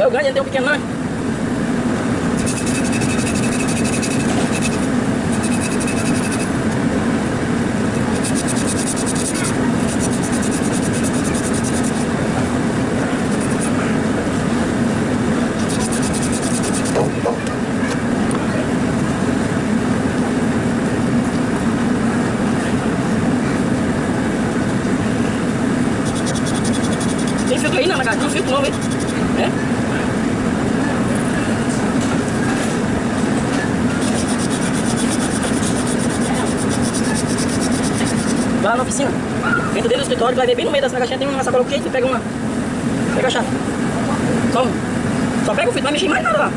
é o grande, ele tem um pequeno não. Tem filtro aí não, mas tem um filtro novo aí. É? Vai lá na oficina. Entra dentro do escritório, vai ver bem no meio dessa caixinha, tem uma sacola quente e pega uma. Pega a chave. Só pega o filtro, não vai mexer em mais nada lá.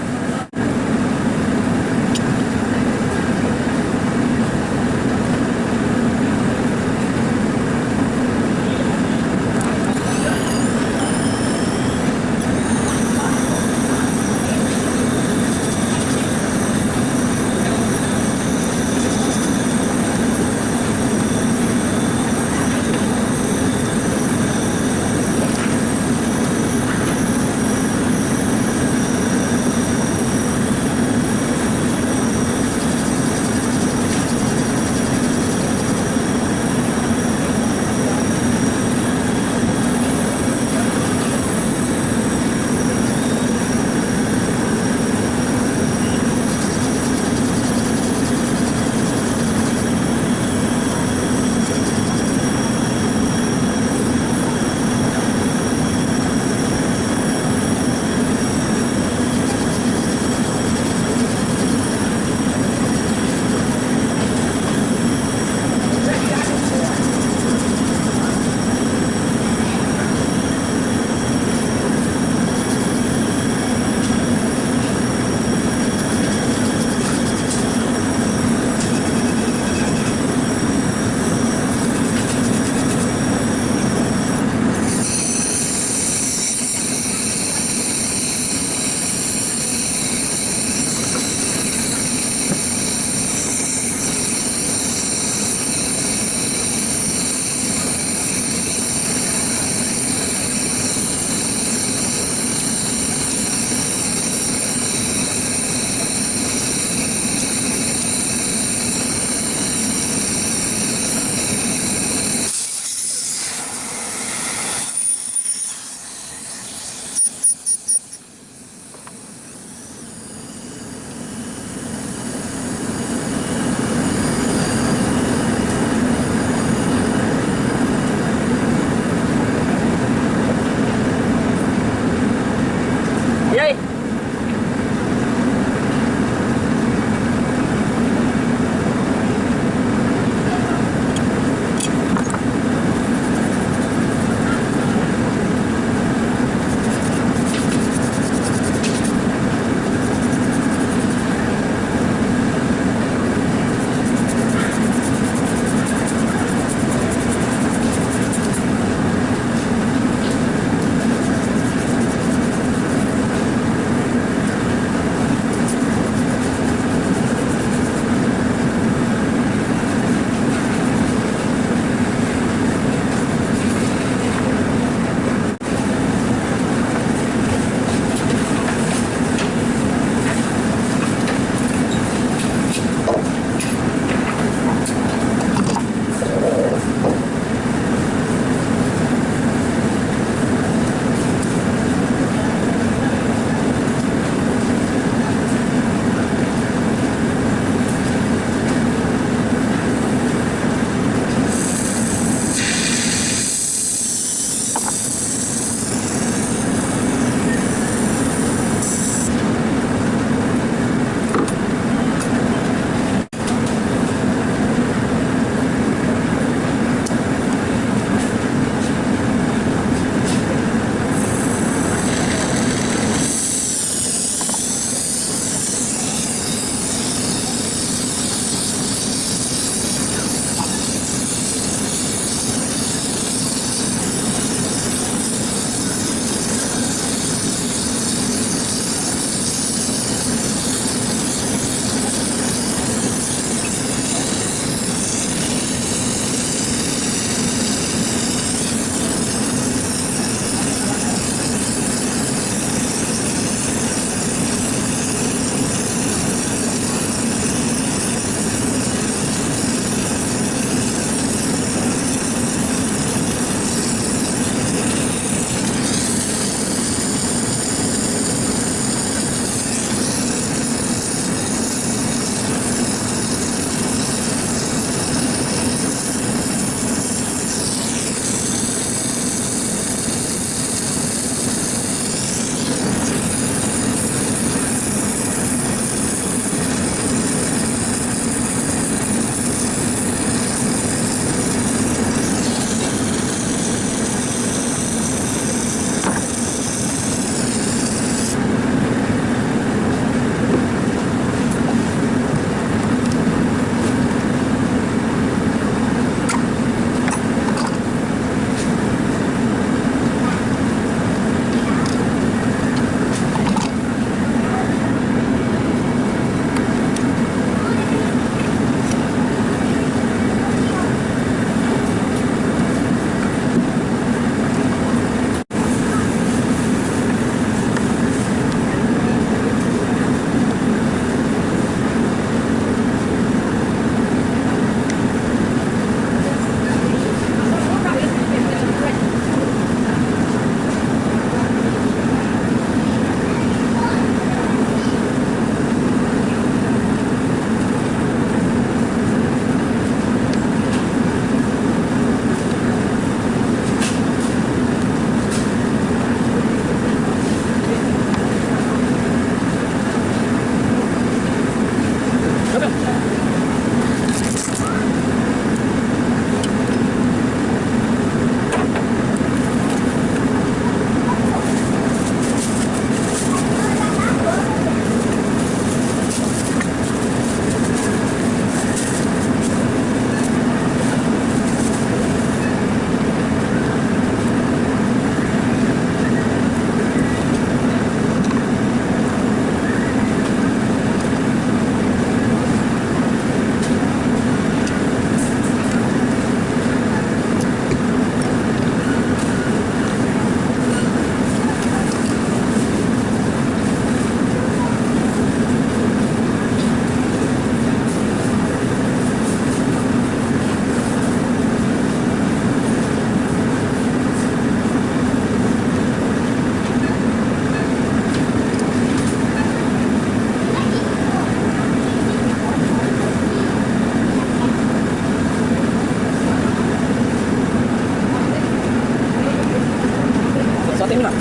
terminar.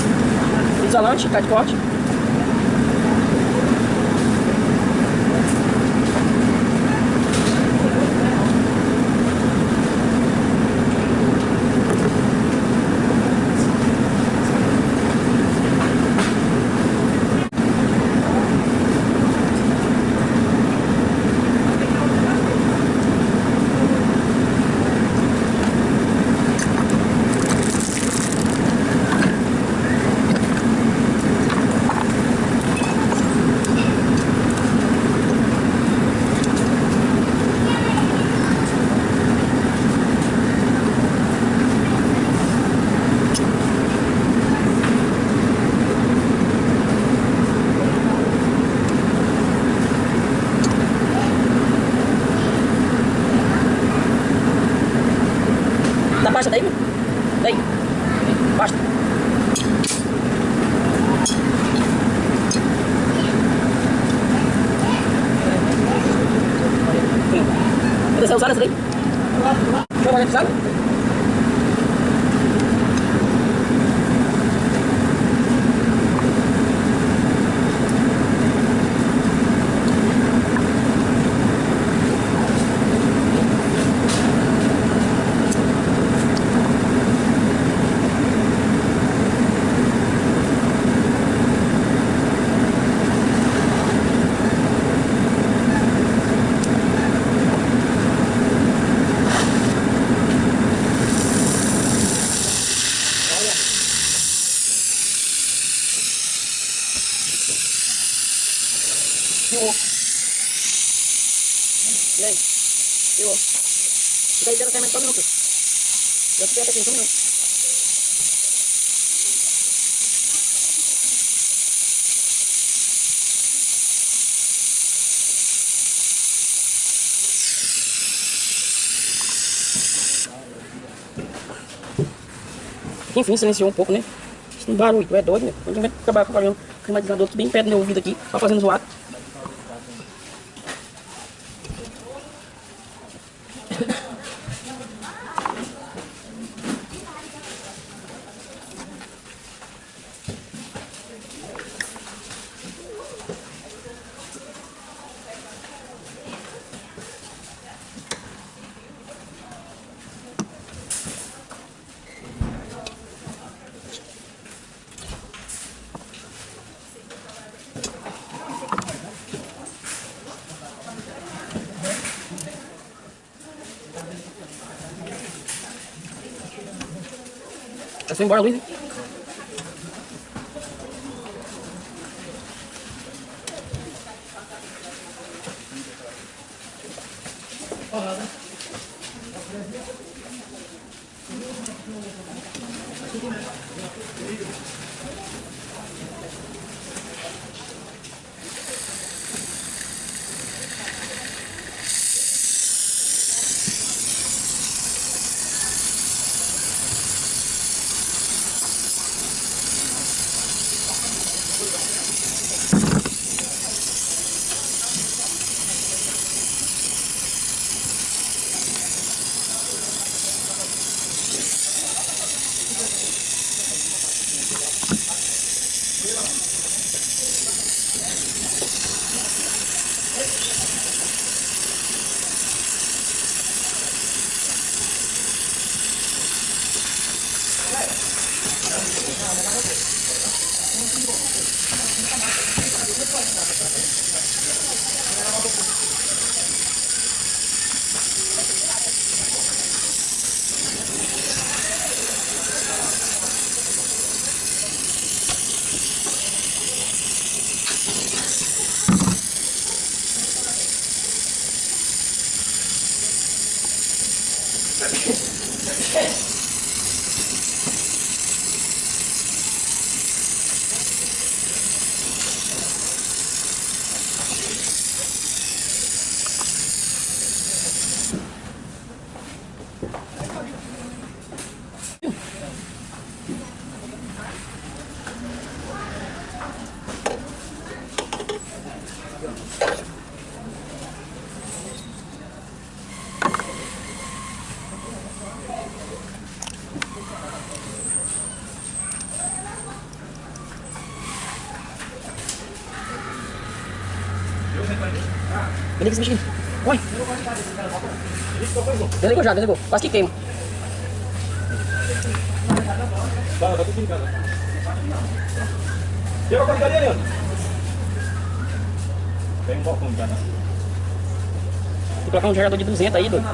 Isolante, tá de corte. Dá pasta daí, meu? Daí. Pasta. Vai descer usada essa daí? Deixa eu olhar usada. Filou. E aí? Filou. Fica aí tendo até mais 5 minutos. Eu fiquei até 5 minutos. Enfim, silenciou um pouco, né? Esse barulho, tu é doido, né? Eu tenho que acabar trabalhando com o climatizador bem perto do meu ouvido aqui, só fazendo zoado. Já foi embora, Luiz, hein? Balik esse bichinho. Põe. Desligou já, desligou. Quase que queima. Tá tudo brincando. Deu a quantidade ali, ó. Tem um balcão já, né? Tem que colocar um gerador de 200 aí, doido.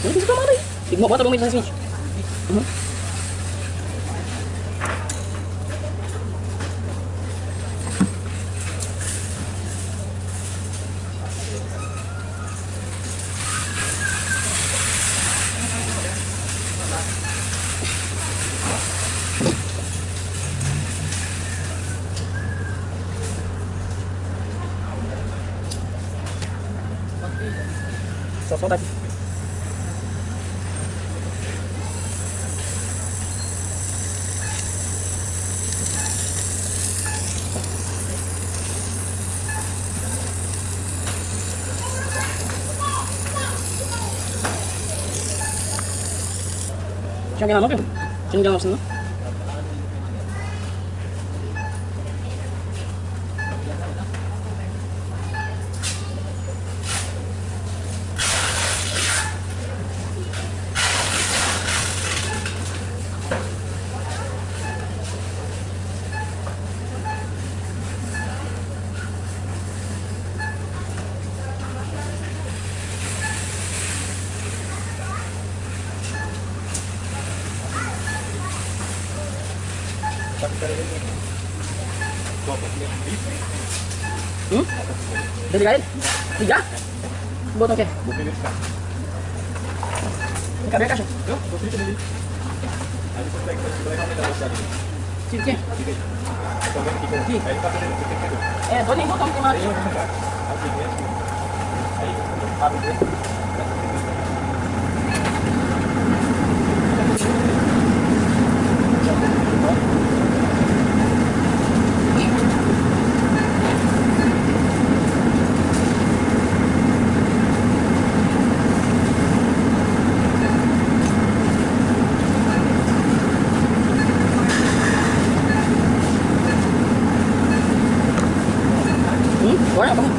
Não tem tomada aí. Bota pra 220. Uhum. Só solta aqui. Tinha alguém lá não, viu? Tinha ninguém lá assim, não? Desligar ele? Ligar? O botão aqui. Vem cá, vem a caixa. Tira aqui. Aqui. É, dois nem botão que tem lá. Bora, vamos.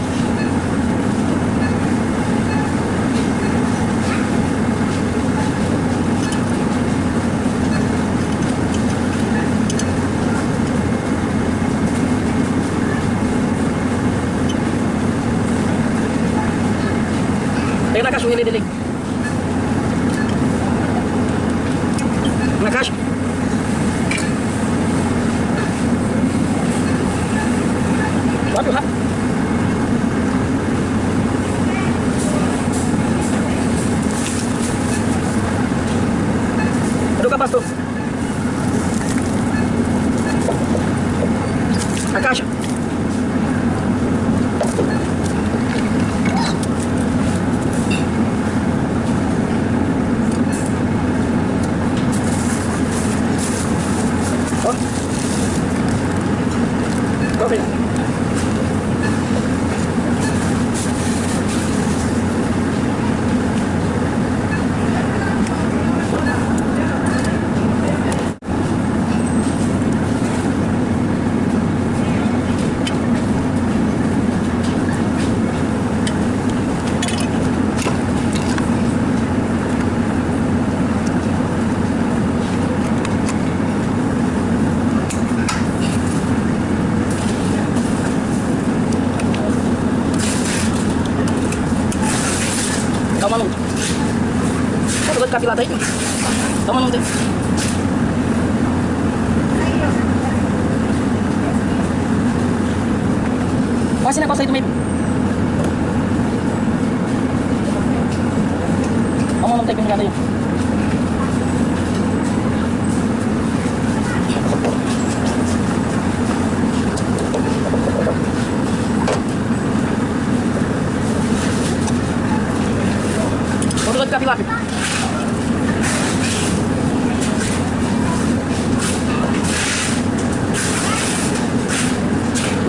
Pega na cachoeira dele aí. Na caixa. Sobe rápido. Cadê o capacitor? A caixa. Ó. Ó, filho. Toma num. Tá doido capilado aí? Toma num dele. Olha esse negócio aí do meio. não tem ligado aí. Motor de capilar, filho.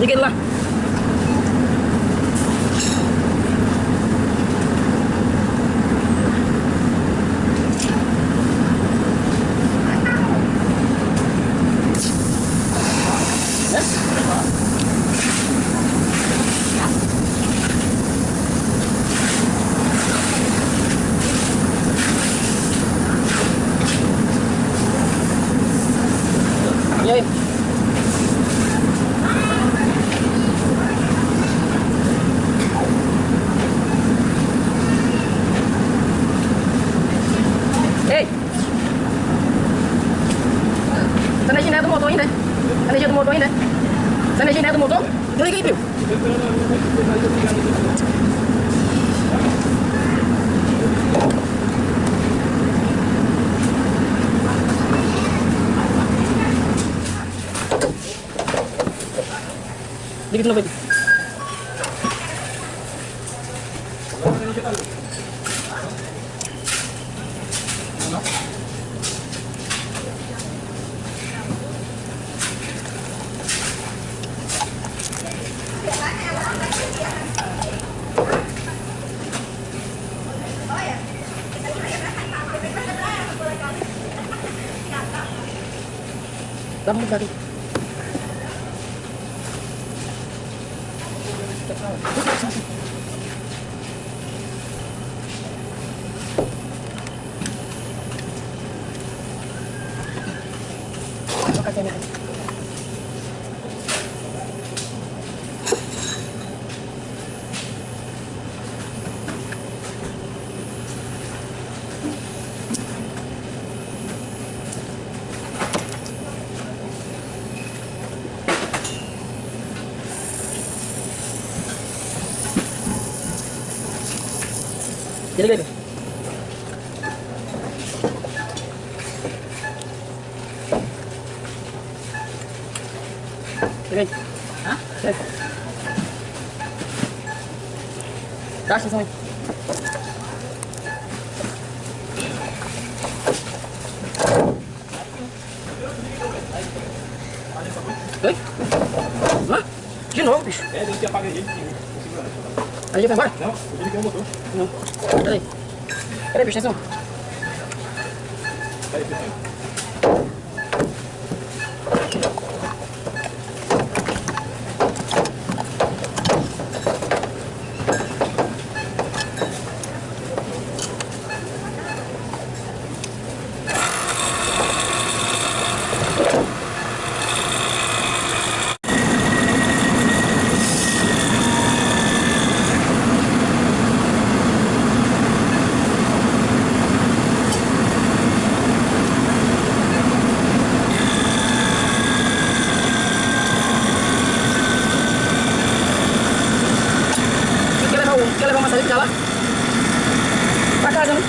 Liga ele lá. E aí? Ei! Essa energia não é do motor ainda, né? Essa energia do motor ainda, né? Essa energia não é do motor? Desliga aí, Pio. Liga de novo aí. Dá muito aqui. Desliga aí. Desliga aí. Hã? Desliga. Dá a extensão aí. Oi? Hã? De novo, bicho. É, a gente apaga ele. A gente vai embora? Não, eu desliguei o motor. Não. Peraí. Peraí, bicho, atenção. Peraí, pessoal. Quer levar uma saída pra lá? Pra casa, né?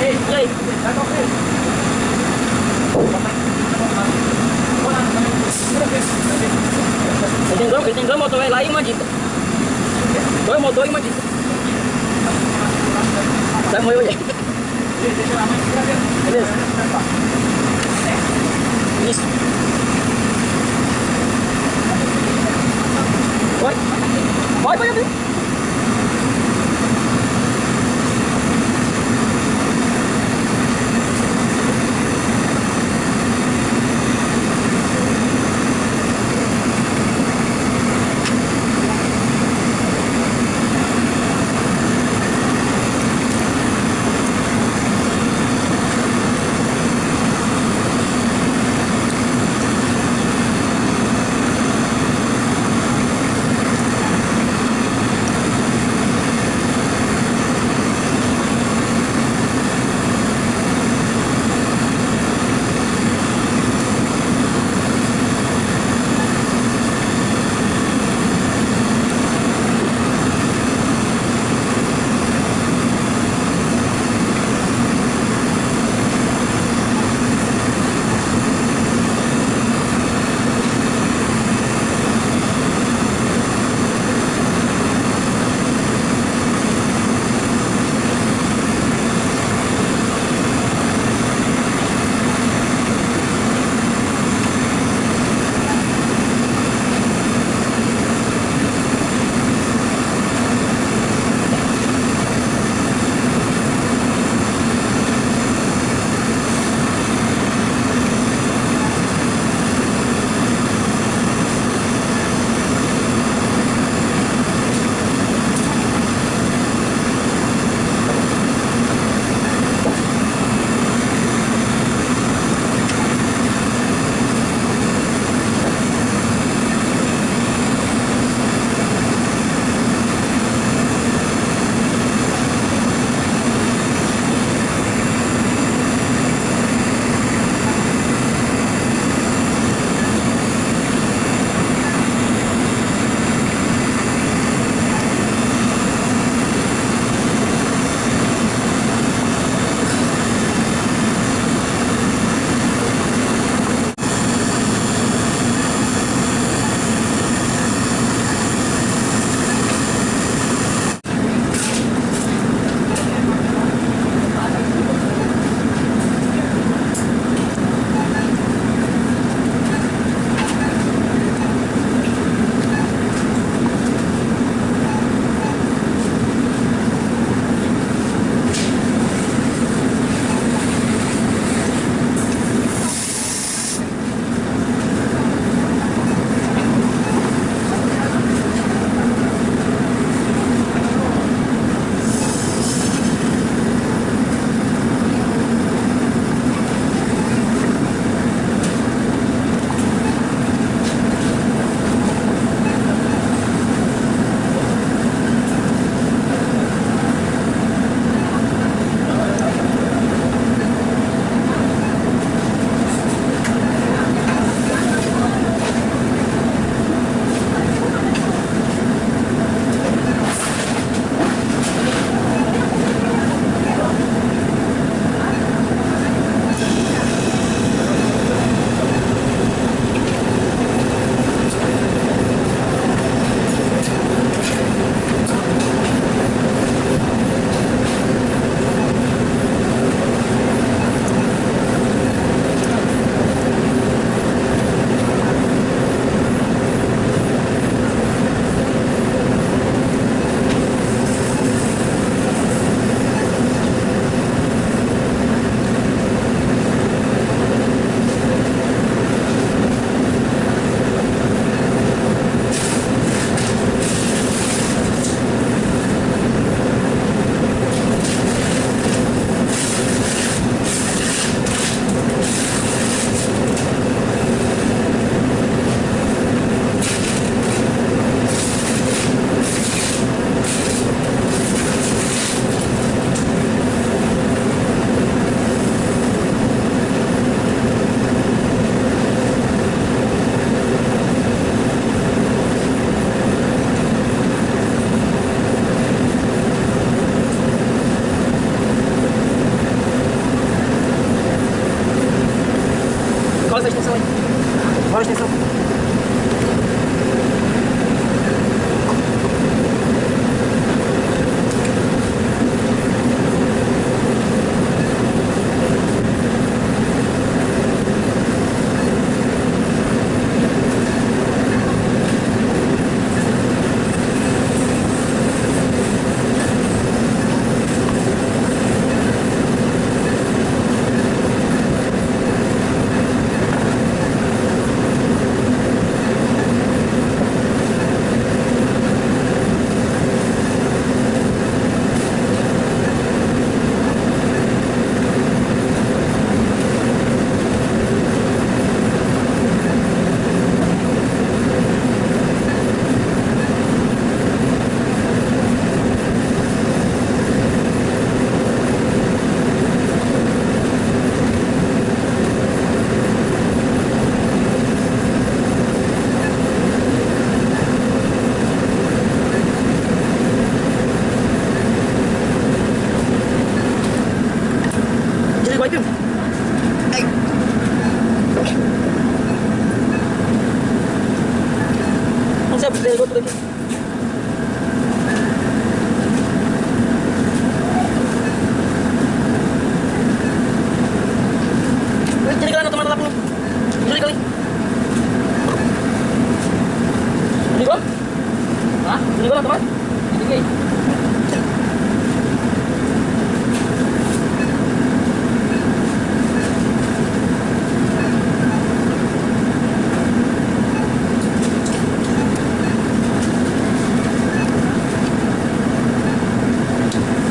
Ei, e aí? Ele tem dois motores lá e uma dica. Dois motores e uma dica. Vai morrer hoje. Beleza? Isso. Pode abrir.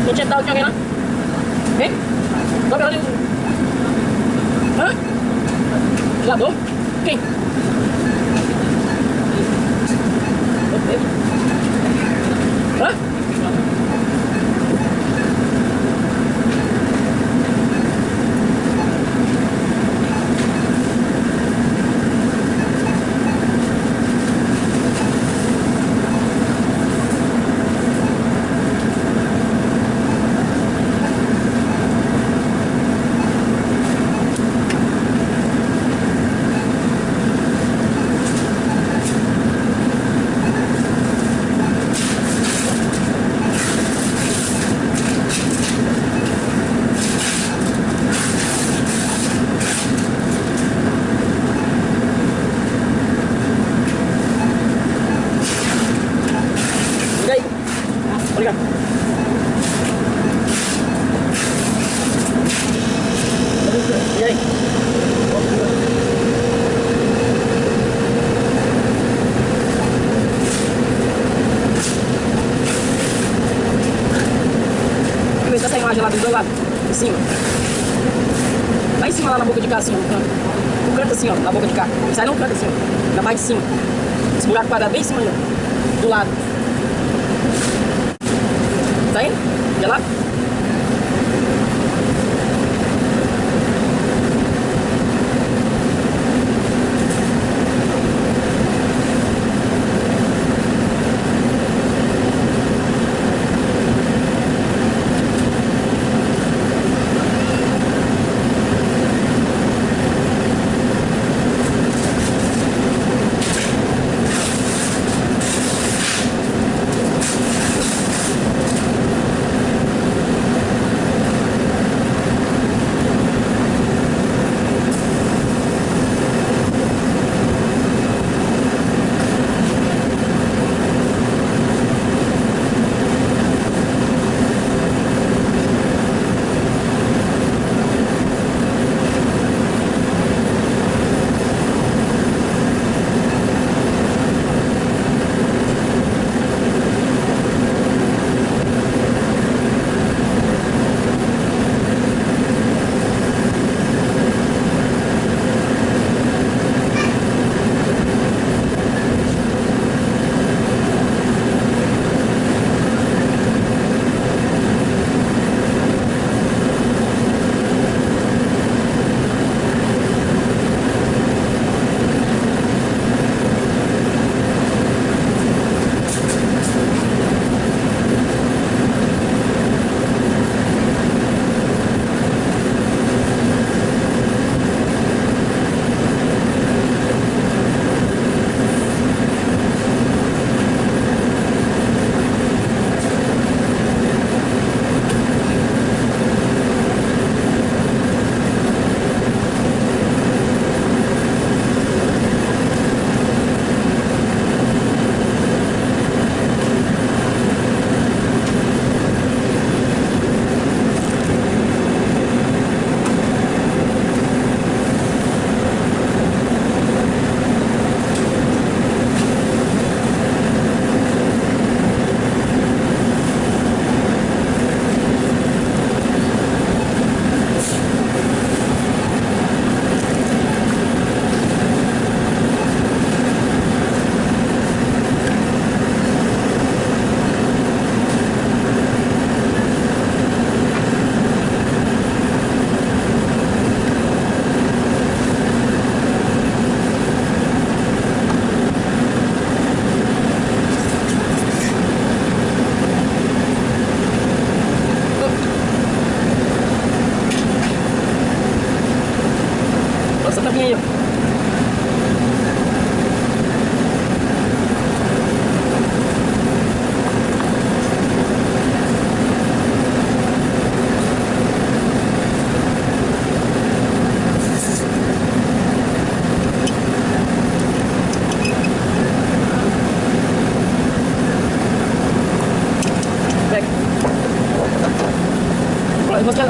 Não tinha dado, tinha alguém lá? Vem. Dobra ali. Hã? Jogador? Quem? Hã? E aí? Obrigado. E aí? Vamos ver se essa imagem lá dos dois lados, em cima. Lá em cima, lá na boca de cá, assim, no canto. No canto assim, ó, na boca de cá. Sai no canto assim, ó, na parte de cima. Esse buraco quadrado bem em cima aí, ó, do lado. Tá indo? Já lá?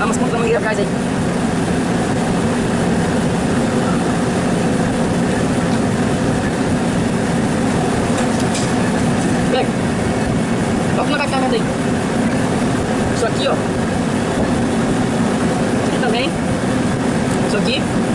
Mas contra a mangueira atrás aí. Pega. Toca na carregamento aí. Isso aqui, ó. Aqui também. Isso aqui.